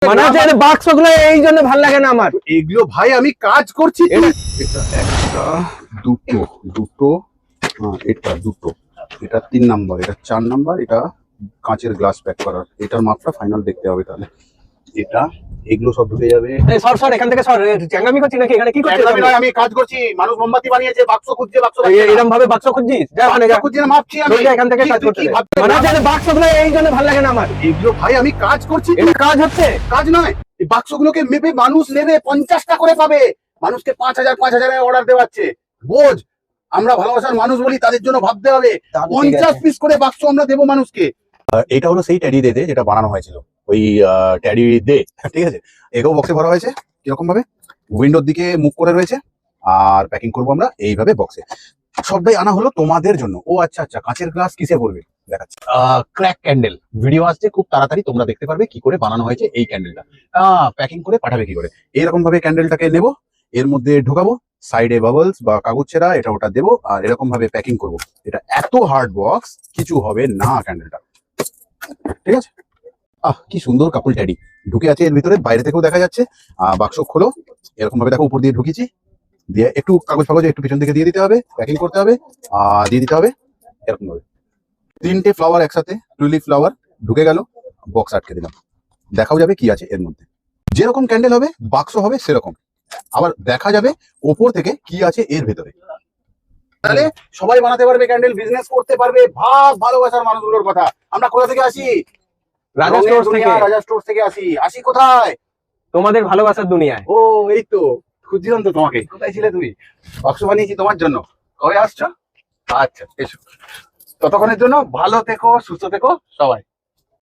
মানে হচ্ছে এই বাক্সগুলো এই জন্য ভালো লাগে না আমার। এগুলো ভাই আমি কাজ করছি। এটা একটা, দুটো দুটো, এটা দুটো, এটা 3 নাম্বার, এটা 4 নাম্বার, এটা কাঁচের গ্লাস প্যাক করার। এটার মাপটা ফাইনাল দেখতে হবে তাহলে। এটা এগুলো সব ঢুকে যাবে। এই সর এখান থেকে সর, চ্যাংড়ামি করছিস নাকি? এখানে কি করছিস? আমি কাজ করছি, মানুষ মোমবাতি বানিয়েছে, বাক্স খুঁজছে, বাক্স এরকম ভাবে বাক্স খুঁজছিস? যা ওখানে যা, খুঁজছি না, মাপছি আমি। এখান থেকে কাজ করতে দে। মানে হচ্ছে এই বাক্সগুলো এই জন্য ভালো লাগে না আমার। এগুলো ভাই আমি কাজ করছি। এটা কাজ হচ্ছে? কাজ নয়, এই বাক্সগুলোকে মেপে মানুষ নেবে, 50টা করে পাবে। মানুষকে 5,000 অর্ডার দেওয়াচ্ছে। বোঝ, আমরা ভালোবাসার মানুষ বলি, তাদের জন্য ভাবতে হবে। 50 পিস করে বাক্স আমরা দেবো মানুষকে। এটা হলো সেই ট্যাডি দে যেটা বানানো হয়েছিল, ওই ট্যাডি দে, ঠিক আছে। এগো বক্সে ভরা হয়েছে কিরকম ভাবে, উইন্ডোর দিকে মুভ করে রয়েছে। আর প্যাকিং করবো আমরা এইভাবে বক্সে। সবটাই আনা হলো তোমাদের জন্য। ও আচ্ছা আচ্ছা, কাঁচের গ্লাস কিসে ভরবে দেখাচ্ছি। ক্র্যাক ক্যান্ডেল ভিডিও আসছে খুব তাড়াতাড়ি, তোমরা দেখতে পারবে কি করে বানানো হয়েছে এই ক্যান্ডেলটা। প্যাকিং করে পাঠাবে কি করে। এরকম ভাবে ক্যান্ডেলটাকে নেব, এর মধ্যে ঢোকাবো, সাইডে বাবলস বা কাগজ ছেঁড়া এটা ওটা দেবো, আর এরকম ভাবে প্যাকিং করবো। এটা এত হার্ড বক্স, কিছু হবে না ক্যান্ডেলটা, ঠিক আছে। কি সুন্দর কাপল ট্যাডি ঢুকে আছে এর ভিতরে, বাইরে থেকেও দেখা যাচ্ছে। বাক্স খোলো, এরকম ভাবে দেখো উপর দিয়ে ঢুকিয়েছি, দিয়ে একটু কাগজ ফাগজ একটু পিছন দিকে দিয়ে দিতে হবে, প্যাকিং করতে হবে, দিয়ে দিতে হবে এরকম ভাবে। 3টে ফ্লাওয়ার একসাথে, টুলিপ ফ্লাওয়ার ঢুকে গেল, বক্স আটকে দিলাম। দেখাও যাবে কি আছে এর মধ্যে। যেরকম ক্যান্ডেল হবে বাক্স হবে সেরকম, আবার দেখা যাবে ওপর থেকে কি আছে এর ভেতরে। তাহলে সবাই বানাতে পারবে ক্যান্ডেল, বিজনেস করতে পারবে। ভালোবাসার মানুষগুলোর কথা। আমরা কোথা থেকে আসি? রাজা স্টোর থেকে। রাজা স্টোর থেকে আসি কোথায়? তোমাদের ভালোবাসার দুনিয়ায়। ও এই তো, খুঁজছিলাম তো তোমাকে, কোথায় ছিলে তুমি? বাক্স বানিয়েছি তোমার জন্য। কবে আসছো? আচ্ছা এসো। ততক্ষণের জন্য ভালো থেকো, সুস্থ থেকো সবাই।